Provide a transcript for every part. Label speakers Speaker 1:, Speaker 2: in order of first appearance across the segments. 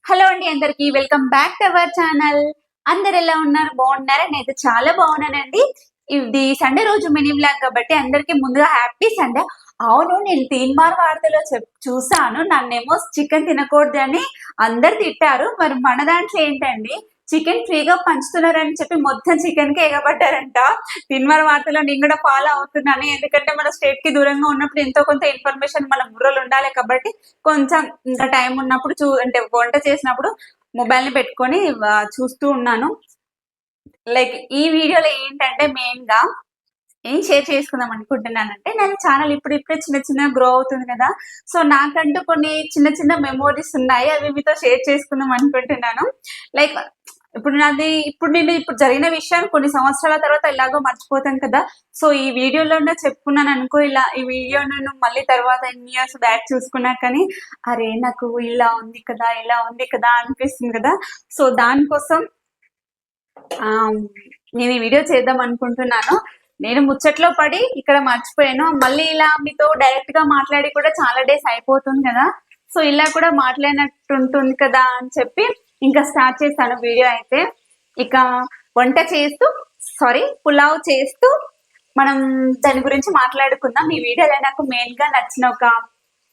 Speaker 1: Hello అండి, అందరికి welcome back to our channel. అందరు ఎలా ఉన్నారు? బాగున్నారా? నేనైతే చాలా బాగున్నానండి. ఇది సండే రోజు మినీ వ్లాగ్ కాబట్టి అందరికి ముందుగా హ్యాపీ సండే. అవును, నేను తీన్మార్ వార్తలో చూసాను, నన్నేమో చికెన్ తినకూడదు అని అందరు తిట్టారు. మరి మన దాంట్లో ఏంటండి, చికెన్ ఫ్రీగా పంచుతున్నారని చెప్పి మొత్తం చికెన్ కి ఎగబడ్డారంట. తిన్మార్ వార్తలో నేను కూడా ఫాలో అవుతున్నాను, ఎందుకంటే మన స్టేట్ కి దూరంగా ఉన్నప్పుడు ఎంతో కొంత ఇన్ఫర్మేషన్ మన బుర్రలు ఉండాలి కాబట్టి కొంచెం ఇంకా టైం ఉన్నప్పుడు అంటే వంట చేసినప్పుడు మొబైల్ ని పెట్టుకొని చూస్తూ ఉన్నాను. లైక్ ఈ వీడియోలో ఏంటంటే మెయిన్ గా ఏం షేర్ చేసుకుందాం అనుకుంటున్నానంటే, నా ఛానల్ ఇప్పుడిప్పుడే చిన్న చిన్న గ్రో అవుతుంది కదా. సో నాకంటూ కొన్ని చిన్న చిన్న మెమోరీస్ ఉన్నాయి, అవి మీతో షేర్ చేసుకుందాం అనుకుంటున్నాను. లైక్ ఇప్పుడు జరిగిన విషయాన్ని కొన్ని సంవత్సరాల తర్వాత ఇలాగో మర్చిపోతాను కదా. సో ఈ వీడియోలోనే చెప్పుకున్నాను అనుకో, ఇలా ఈ వీడియో నేను మళ్ళీ తర్వాత ఎన్ని ఇయర్స్ బ్యాక్ చూసుకున్నా కానీ అరే నాకు ఇలా ఉంది కదా, ఇలా ఉంది కదా అనిపిస్తుంది కదా. సో దానికోసం నేను ఈ వీడియో చేద్దాం అనుకుంటున్నాను. నేను ముచ్చట్లో పడి ఇక్కడ మర్చిపోయాను, మళ్ళీ ఇలా మీతో డైరెక్ట్ గా మాట్లాడి కూడా చాలా డేస్ అయిపోతుంది కదా. సో ఇలా కూడా మాట్లాడినట్టు ఉంటుంది కదా అని చెప్పి ఇంకా స్టార్ట్ చేస్తాను వీడియో. అయితే ఇక వంట చేస్తూ పులావ్ చేస్తూ మనం దాని గురించి మాట్లాడుకుందాం. ఈ వీడియోలో నాకు మెయిన్ గా నచ్చిన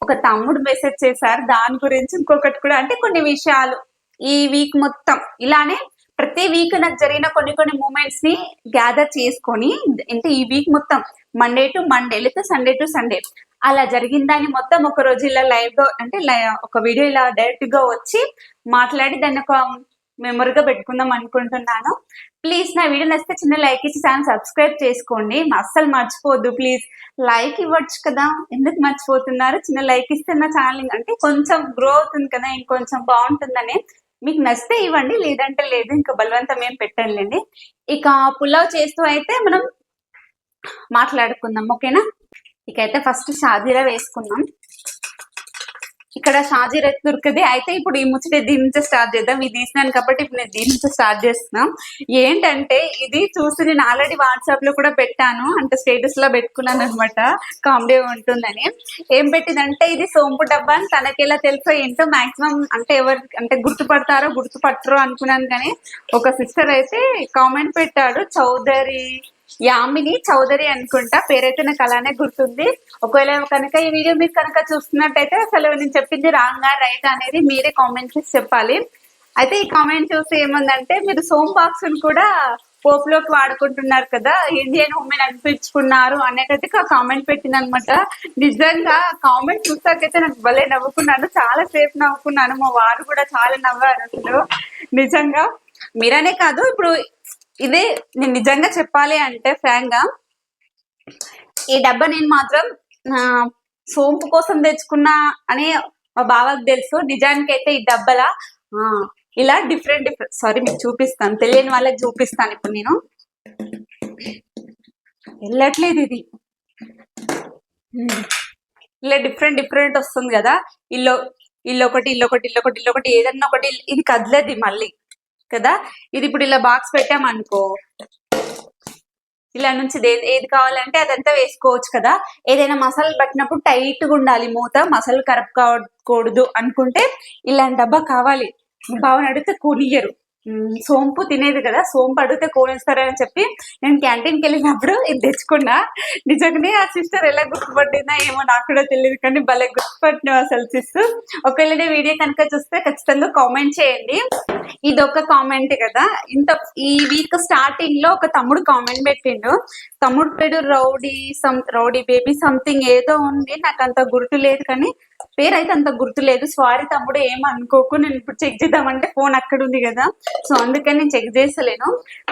Speaker 1: ఒక తమ్ముడు మెసేజ్ చేశారు, దాని గురించి ఇంకొకటి కూడా, అంటే కొన్ని విషయాలు ఈ వీక్ మొత్తం ఇలానే ప్రతి వీక్ నాకు జరిగిన కొన్ని మూమెంట్స్ ని గ్యాదర్ చేసుకొని, అంటే ఈ వీక్ మొత్తం మండే టు మండే లేకపోతే సండే టు సండే అలా జరిగిన దాన్ని మొత్తం ఒక రోజు ఇలా లైవ్ గా, అంటే ఒక వీడియో ఇలా డైరెక్ట్ గా వచ్చి మాట్లాడి దాన్ని ఒక మెమొరీగా పెట్టుకుందాం అనుకుంటున్నాను. ప్లీజ్ నా వీడియో నచ్చితే చిన్న లైక్ ఇచ్చి ఛానల్ సబ్స్క్రైబ్ చేసుకోండి, అస్సలు మర్చిపోవద్దు. ప్లీజ్ లైక్ ఇవ్వచ్చు కదా, ఎందుకు మర్చిపోతున్నారు? చిన్న లైక్ ఇస్తే నా ఛానల్ అంటే కొంచెం గ్రో అవుతుంది కదా, ఇంకొంచెం బాగుంటుందని. మీకు నచ్చితే ఇవ్వండి, లేదంటే లేదు, ఇంకా బలవంతం ఏం పెట్టండి. ఇక పులావ్ చేస్తూ అయితే మనం మాట్లాడుకుందాం, ఓకేనా? ఇకైతే ఫస్ట్ షాజీరా వేసుకుందాం. ఇక్కడ షాజీరా దొరికింది. అయితే ఇప్పుడు ఈ ముచ్చట దీని నుంచి స్టార్ట్ చేద్దాం. ఇది తీసినాను కాబట్టి ఇప్పుడు నేను దీని నుంచి స్టార్ట్ చేస్తున్నాం. ఏంటంటే ఇది చూసి నేను ఆల్రెడీ వాట్సాప్ లో కూడా పెట్టాను, అంటే స్టేటస్ లో పెట్టుకున్నాను అనమాట, కామెడీ ఉంటుందని. ఏం పెట్టిందంటే, ఇది సోంపు డబ్బా అని తనకెలా తెలుసో ఏంటో, మాక్సిమం అంటే ఎవరు అంటే గుర్తుపడతారో గుర్తుపట్టరో అనుకున్నాను. కానీ ఒక సిస్టర్ అయితే కామెంట్ పెట్టాడు, యామిని చౌదరి అనుకుంటా పేరైతే, నాకు అలానే గుర్తుంది. ఒకవేళ కనుక ఈ వీడియో మీరు కనుక చూస్తున్నట్టయితే అసలు నేను చెప్పింది రాంగా రైట్ అనేది మీరే కామెంట్ చేసి చెప్పాలి. అయితే ఈ కామెంట్ చూసి ఏముందంటే, మీరు సోమ్ బాక్స్ కూడా పోపులోకి వాడుకుంటున్నారు కదా, ఇండియన్ ఉమెన్ అనిపించుకున్నారు అనేటట్టుగా కామెంట్ పెట్టింది అనమాట. నిజంగా కామెంట్ చూసాకైతే నాకు భలే నవ్వుకున్నాను, చాలా సేపు నవ్వుకున్నాను. మా వారు కూడా చాలా నవ్వారు అసలు. నిజంగా మీరనే కాదు, ఇప్పుడు ఇదే నేను నిజంగా చెప్పాలి అంటే ఫ్రాంక్ గా, ఈ డబ్బా నేను మాత్రం సోంపు కోసం తెచ్చుకున్నా అని మా బావకు తెలుసు. నిజానికైతే ఈ డబ్బలా ఇలా డిఫరెంట్ మీకు చూపిస్తాను, తెలియని వాళ్ళకి చూపిస్తాను. ఇప్పుడు నేను వెళ్ళట్లేదు, ఇది ఇలా డిఫరెంట్ వస్తుంది కదా. ఇల్లొకటి ఏదన్నా ఒకటి, ఇది కదలది మళ్ళీ కదా. ఇది ఇప్పుడు ఇలా బాక్స్ పెట్టామనుకో, ఇలా నుంచి ఏది కావాలంటే అదంతా వేసుకోవచ్చు కదా. ఏదైనా మసాలా పట్టినప్పుడు టైట్ గా ఉండాలి మూత, మసాలా కరప్ కావకూడదు అనుకుంటే ఇలాంటి డబ్బా కావాలి. బావని అడిగితే కొనియ్యరు, సోంపు తినేది కదా, సోంపు అడిగితే కోనేస్తారని చెప్పి నేను క్యాంటీన్కి వెళ్ళినప్పుడు ఇది తెచ్చుకున్నా. నిజంగానే ఆ సిస్టర్ ఎలా గుర్తుపట్టిందా ఏమో నాకు కూడా తెలియదు, కానీ భలే గుర్తుపట్టినా అసలు సిస్టర్. ఒకవేళ వీడియో కనుక చూస్తే ఖచ్చితంగా కామెంట్ చేయండి. ఇది ఒక కామెంట్ కదా. ఈ వీక్ స్టార్టింగ్ లో ఒక తమ్ముడు కామెంట్ పెట్టిండు, తమ్ముడు పేరు రౌడీ బేబీ సంథింగ్ ఏదో ఉంది, నాకు అంత గుర్తు లేదు, కానీ పేరు అయితే అంత గుర్తు లేదు. సారీ తమ్ముడు, ఏమనుకోకు. నేను ఇప్పుడు చెక్ చేద్దామంటే ఫోన్ అక్కడ ఉంది కదా, సో అందుకని నేను చెక్ చేస్తలేను.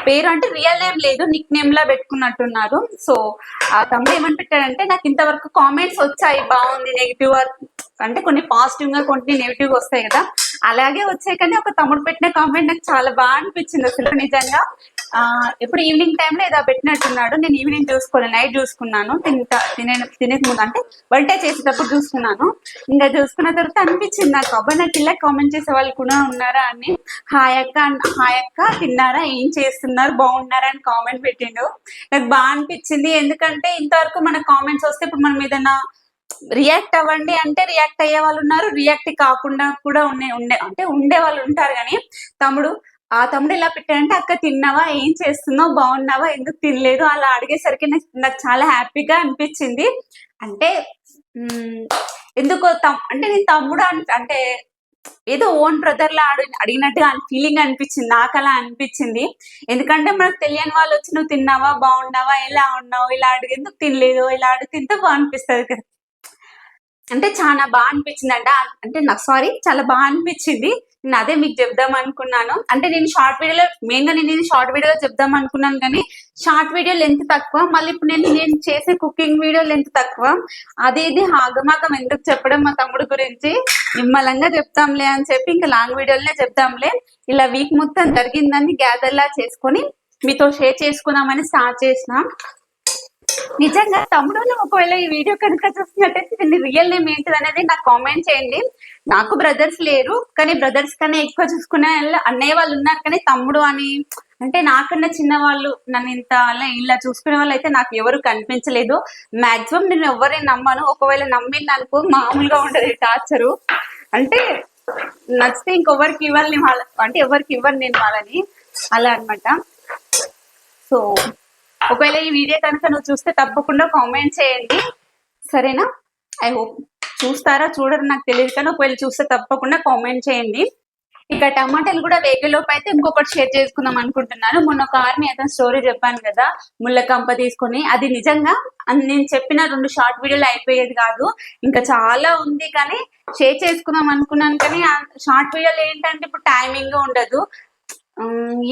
Speaker 1: పేరు అంటే రియల్ నేమ్ లేదు, నిక్ నేమ్ లా పెట్టుకున్నట్టున్నారు. సో ఆ తమ్ముడు ఏమని పెట్టాడంటే, నాకు ఇంతవరకు కామెంట్స్ వచ్చాయి బాగుంది, నెగిటివ్ అంటే కొన్ని పాజిటివ్ గా కొన్ని నెగిటివ్ గా వస్తాయి కదా, అలాగే వచ్చాయి. కానీ ఒక తమ్ముడు పెట్టిన కామెంట్ నాకు చాలా బాగా అనిపించింది అసలు. నిజంగా ఎప్పుడు ఈవినింగ్ టైంలో ఏదో పెట్టినట్టున్నాడు. నేను ఈవినింగ్ చూసుకోలేదు, నైట్ చూసుకున్నాను, తినే ముందు అంటే వంట చేసేటప్పుడు చూసుకున్నాను. ఇంకా చూసుకున్న తర్వాత అనిపించింది నాకు, అబ్బాయి నాకు ఇలా కామెంట్ చేసే వాళ్ళు కూడా ఉన్నారా అని. హాయ్ అక్క తిన్నారా, ఏం చేస్తున్నారు, బాగున్నారా అని కామెంట్ పెట్టిండు. నాకు బాగా అనిపించింది, ఎందుకంటే ఇంతవరకు మన కామెంట్స్ వస్తే ఇప్పుడు మనం ఏదైనా రియాక్ట్ అవ్వండి అంటే రియాక్ట్ అయ్యే వాళ్ళు ఉన్నారు, రియాక్ట్ కాకుండా కూడా ఉండే వాళ్ళు ఉంటారు. కానీ తమ్ముడు తమ్ముడు ఇలా పెట్టాడంటే అక్క తిన్నావా, ఏం చేస్తున్నావు, బాగున్నావా, ఎందుకు తినలేదు అలా అడిగేసరికి నాకు చాలా హ్యాపీగా అనిపించింది. అంటే ఎందుకో అంటే నేను తమ్ముడు అంటే ఏదో ఓన్ బ్రదర్ లా అడిగినట్టుగా ఫీలింగ్ అనిపించింది, నాకు అలా అనిపించింది. ఎందుకంటే మనకు తెలియని వాళ్ళు వచ్చి నువ్వు తిన్నావా, బాగున్నావా, ఎలా ఉన్నావు ఇలా అడిగి, ఎందుకు తినలేదు ఇలా అడిగితే ఎంత బాగా అనిపిస్తుంది కదా. అంటే చాలా బాగా అనిపించింది అంటే నాకు చాలా బాగా అనిపించింది. నేను అదే మీకు చెప్దాం అనుకున్నాను. అంటే నేను షార్ట్ వీడియోలో మెయిన్ గా నేను షార్ట్ వీడియోలో చెప్దాం అనుకున్నాను, కానీ షార్ట్ వీడియో లెంత్ తక్కువ, మళ్ళీ ఇప్పుడు నేను చేసే కుకింగ్ వీడియో లెంత్ తక్కువ. ఇది ఆగమాగం ఎందుకు చెప్పడం మా తమ్ముడు గురించి, నిమ్మలంగా చెప్తాంలే అని చెప్పి ఇంకా లాంగ్ వీడియోలనే చెప్తాంలే. ఇలా వీక్ మొత్తం జరిగిందని గ్యాదర్ లా చేసుకొని మీతో షేర్ చేసుకుందామని స్టార్ట్ చేసినాం. నిజంగా తమ్ముడు ఒకవేళ ఈ వీడియో కనుక చూస్తున్నట్టయితే దీన్ని రియల్ నేమ్ ఏంటిది అనేది నాకు కామెంట్ చేయండి. నాకు బ్రదర్స్ లేరు, కానీ బ్రదర్స్ కన్నా ఎక్కువ చూసుకునే అన్నయ్య వాళ్ళు ఉన్నారు, కానీ తమ్ముడు అని అంటే నాకన్నా చిన్న వాళ్ళు నన్ను ఇంత ఇలా చూసుకునే వాళ్ళు అయితే నాకు ఎవరు కనిపించలేదు. మాక్సిమం నేను ఎవరిని నమ్మను, ఒకవేళ నమ్మింది అనుకో మామూలుగా ఉండదు టార్చరు. అంటే నచ్చితే ఇంకొవరికి ఇవ్వాలి అంటే ఎవరికి ఇవ్వను నేను వాళ్ళని, అలా అనమాట. సో ఒకవేళ ఈ వీడియో కనుక నువ్వు చూస్తే తప్పకుండా కామెంట్ చేయండి, సరేనా? ఐ హోప్ చూస్తారా చూడరు నాకు తెలియదు, కానీ ఒకవేళ చూస్తే తప్పకుండా కామెంట్ చేయండి. ఇక టమాటాలు కూడా వేగలోపు అయితే ఇంకొకటి షేర్ చేసుకుందాం అనుకుంటున్నాను. మొన్న ఒక ఆర్మీ అతను స్టోరీ చెప్పాను కదా, ముళ్ళకంప తీసుకొని, అది నిజంగా నేను చెప్పిన 2 షార్ట్ వీడియోలు అయిపోయేది కాదు, ఇంకా చాలా ఉంది, కానీ షేర్ చేసుకుందాం అనుకున్నాను. కానీ ఆ షార్ట్ వీడియోలు ఏంటంటే ఇప్పుడు టైమింగ్ ఉండదు,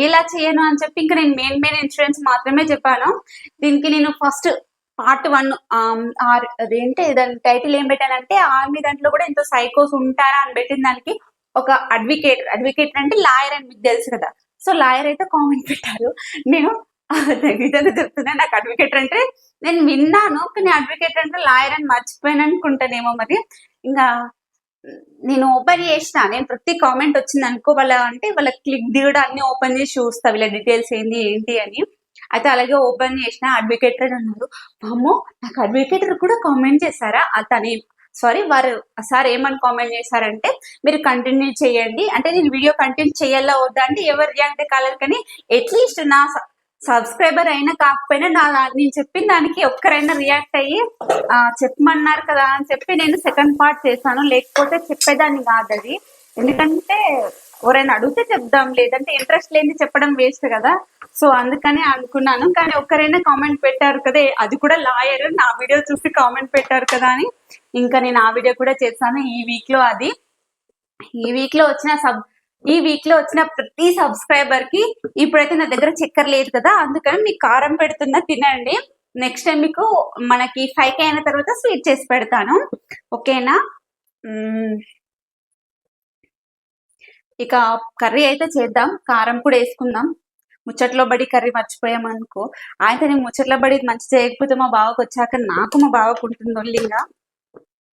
Speaker 1: ఎలా చేయను అని చెప్పి ఇంకా నేను మెయిన్ ఇన్సూరెన్స్ మాత్రమే చెప్పాను. దీనికి నేను ఫస్ట్ పార్ట్ 1 అదేంటి దాని టైటిల్ ఏం పెట్టానంటే ఆర్మీ దాంట్లో కూడా ఎంతో సైకోస్ ఉంటారా అని పెట్టిన దానికి ఒక అడ్వకేటర్ అంటే లాయర్ అని మీకు తెలుసు కదా. సో లాయర్ అయితే కామెంట్ పెట్టారు. నేను నిజంగా చెప్తున్నా, నాకు అడ్వకేటర్ అంటే నేను విన్నాను, కానీ అడ్వకేటర్ అంటే లాయర్ అని మర్చిపోయాను అనుకుంటానేమో. మరి ఇంకా నేను ఓపెన్ చేసిన, నేను ప్రతి కామెంట్ వచ్చింది అనుకో వాళ్ళ క్లిక్ దిగడం అన్ని ఓపెన్ చేసి చూస్తా, వీళ్ళ డీటెయిల్స్ ఏంటి అని. అయితే అలాగే ఓపెన్ చేసిన అడ్వకేటర్ అన్నారు. అమ్మో, నాకు అడ్వకేటర్ కూడా కామెంట్ చేశారా? వారు సార్ ఏమని కామెంట్ చేశారంటే, మీరు కంటిన్యూ చేయండి అంటే నేను వీడియో కంటిన్యూ చేయాలా వద్దా అంటే ఎవరు రియాక్ట్ కాలేదు, కానీ అట్లీస్ట్ నా సబ్స్క్రైబర్ అయినా కాకపోయినా నేను చెప్పిన దానికి ఒక్కరైనా రియాక్ట్ అయ్యి చెప్పమన్నారు కదా అని చెప్పి నేను సెకండ్ పార్ట్ చేశాను, లేకపోతే చెప్పేదాన్ని కాదు అది. ఎందుకంటే ఎవరైనా అడిగితే చెప్దాం, లేదంటే ఇంట్రెస్ట్ లేని చెప్పడం వేస్ట్ కదా. సో అందుకని అనుకున్నాను, కానీ ఒక్కరైనా కామెంట్ పెట్టారు కదా, అది కూడా లాయర్, నా వీడియో చూసి కామెంట్ పెట్టారు కదా అని ఇంకా నేను ఆ వీడియో కూడా చేశాను ఈ వీక్ లో. ఈ వీక్ లో వచ్చిన ప్రతి సబ్స్క్రైబర్ కి ఇప్పుడైతే నా దగ్గర చక్కెర లేదు కదా, అందుకని మీకు కారం పెడుతున్నా, తినండి. నెక్స్ట్ టైం మీకు మనకి 5K అయిన తర్వాత స్వీట్ చేసి పెడతాను, ఓకేనా? ఇక కర్రీ అయితే చేద్దాం, కారం కూడా వేసుకుందాం. ముచ్చట్లో బడి కర్రీ మర్చిపోయామనుకో, అయితే నేను ముచ్చట్లో బడి మంచి చేయకపోతే మా బావకు వచ్చాక నాకు మా బావకు ఉంటుంది ఒళ్ళింగా.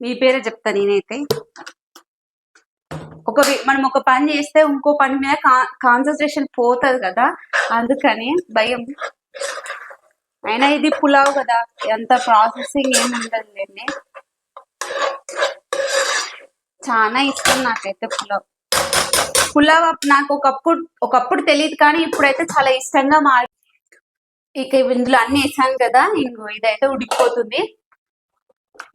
Speaker 1: మీ పేరే చెప్తా నేనైతే. మనం ఒక పని చేస్తే ఇంకో పని మీద కాన్సన్ట్రేషన్ పోతుంది కదా, అందుకని భయం. అయినా ఇది పులావ్ కదా, ఎంత ప్రాసెసింగ్ ఏమి ఉండదులేండి. చాలా ఇష్టం నాకైతే పులావ్ నాకు ఒకప్పుడు తెలియదు, కానీ ఇప్పుడైతే చాలా ఇష్టంగా మారి. ఇక ఇందులో అన్ని వేసాను కదా, ఇదైతే ఉడికిపోతుంది.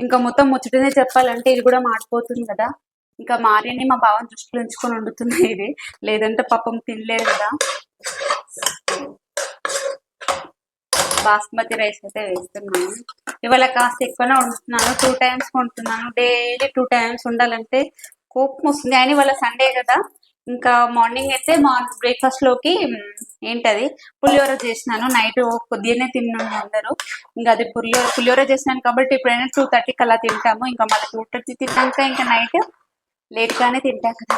Speaker 1: ఇంకా మొత్తం ముచ్చటనే చెప్పాలంటే ఇది కూడా మాడిపోతుంది కదా. ఇంకా మారిని మా బావని దృష్టిలో ఉంచుకొని వండుతున్నాయి ఇది, లేదంటే పాపం తినలేదు కదా. బాస్మతి రైస్ అయితే వేస్తున్నాను, ఇవాళ కాస్త ఎక్కువనే వండుతున్నాను. 2 times వండుతున్నాను, డైలీ 2 times ఉండాలంటే కోపం వస్తుంది. అని ఇవాళ సండే కదా, ఇంకా మార్నింగ్ అయితే బ్రేక్ఫాస్ట్ లోకి ఏంటది పులిహోర చేసినాను. నైట్ కొద్దిగానే తిన్నాను అందరూ, ఇంకా అది పులిహోర చేసినాను కాబట్టి ఇప్పుడైనా 2:30కి అలా తింటాము. ఇంకా మళ్ళీ 2:30 తిన్నాక ఇంకా నైట్ లేట్ గానే తింటాం కదా.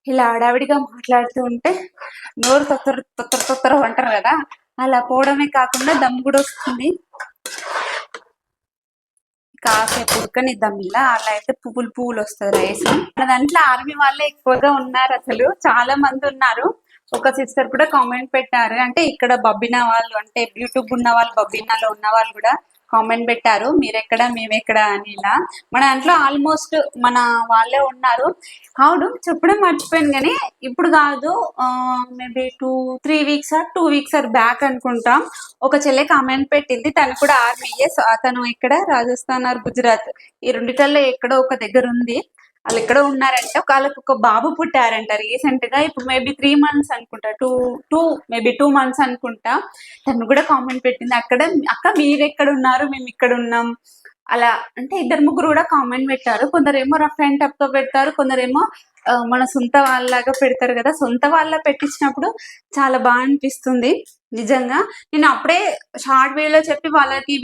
Speaker 1: ఇలా హడావిడిగా మాట్లాడుతూ ఉంటే నోరు తొత్తర అంటారు కదా, అలా పోవడమే కాకుండా దమ్ కూడా వస్తుంది. కాసేపు ఉడకనిద్దాం ఇలా, అలా అయితే పువ్వులు వస్తుంది రైస్. మన దాంట్లో ఆర్మీ వాళ్ళే ఎక్కువగా ఉన్నారు, అసలు చాలా మంది ఉన్నారు. ఒక సిస్టర్ కూడా కామెంట్ పెట్టారు, అంటే ఇక్కడ బబ్బినా వాళ్ళు, అంటే యూట్యూబ్ ఉన్న వాళ్ళు, బబ్బినాలో ఉన్న వాళ్ళు కూడా కామెంట్ పెట్టారు మీరెక్కడ మేమెక్కడ అని. ఇలా మన దాంట్లో ఆల్మోస్ట్ మన వాళ్ళే ఉన్నారు. అవును చెప్పడం మర్చిపోయాను కానీ ఇప్పుడు కాదు, మేబీ 2-3 వీక్స్ 2 వీక్స్ బ్యాక్ అనుకుంటాం, ఒక చెల్లె కామెంట్ పెట్టింది. తను కూడా ఆర్మీయే. తను ఇక్కడ రాజస్థాన్ ఆర్ గుజరాత్ ఈ రెండిటల్లో ఎక్కడో ఒక దగ్గర ఉంది. వాళ్ళు ఎక్కడో ఉన్నారంట. వాళ్ళకి ఒక బాబు పుట్టారంట రీసెంట్ గా. ఇప్పుడు మేబీ 3 months అనుకుంటా, మేబీ 2 months అనుకుంటా. తను కూడా కామెంట్ పెట్టింది అక్కడ, అక్క మీరు ఎక్కడ ఉన్నారు, మేము ఇక్కడ ఉన్నాం అలా. అంటే 2-3 కూడా కామెంట్ పెట్టారు. కొందరేమో రఫ్ అండ్ టఫ్ గా పెడతారు, కొందరేమో మన సొంత వాళ్ళలాగా పెడతారు కదా. సొంత వాళ్ళ పెట్టించినప్పుడు చాలా బాగా అనిపిస్తుంది నిజంగా. నేను అప్పుడే షార్ట్ వేలో చెప్పి వాళ్ళకి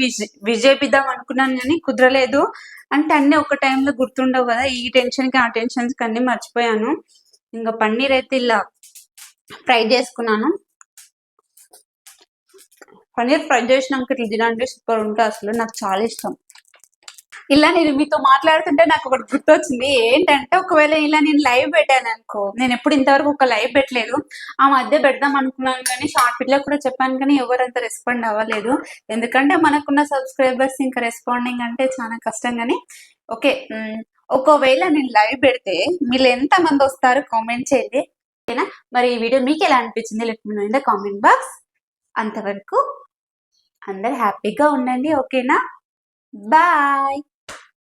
Speaker 1: విజయపిద్దాం అనుకున్నాను కానీ కుదరలేదు. అంటే అన్ని ఒక టైంలో గుర్తుండవు కదా, ఈ టెన్షన్ కి ఆ టెన్షన్స్ కి అన్ని మర్చిపోయాను. ఇంకా పన్నీర్ అయితే ఇలా ఫ్రై చేసుకున్నాను. పన్నీర్ ఫ్రై చేసినాక ఇట్లా తినండి, సూపర్ ఉంటుంది అసలు. నాకు చాలా ఇష్టం. ఇలా నేను మీతో మాట్లాడుతుంటే నాకు ఒకటి గుర్తొచ్చింది. ఏంటంటే ఒకవేళ ఇలా నేను లైవ్ పెట్టాను అనుకో, నేను ఎప్పుడు ఇంతవరకు ఒక లైవ్ పెట్టలేదు. ఆ మధ్య పెడదాం అనుకున్నాను కానీ షార్ట్ వీడియో కూడా చెప్పాను కానీ ఎవరంత రెస్పాండ్ అవ్వలేదు. ఎందుకంటే మనకున్న సబ్స్క్రైబర్స్ ఇంకా రెస్పాండింగ్ అంటే చాలా కష్టం. కానీ ఓకే, ఒకవేళ నేను లైవ్ పెడితే మీరు ఎంత మంది వస్తారు కామెంట్ చేయండి, ఓకేనా? మరి ఈ వీడియో మీకు ఎలా అనిపించింది let me know in the comment box. అంతవరకు అందరు హ్యాపీగా ఉండండి, ఓకేనా? బాయ్.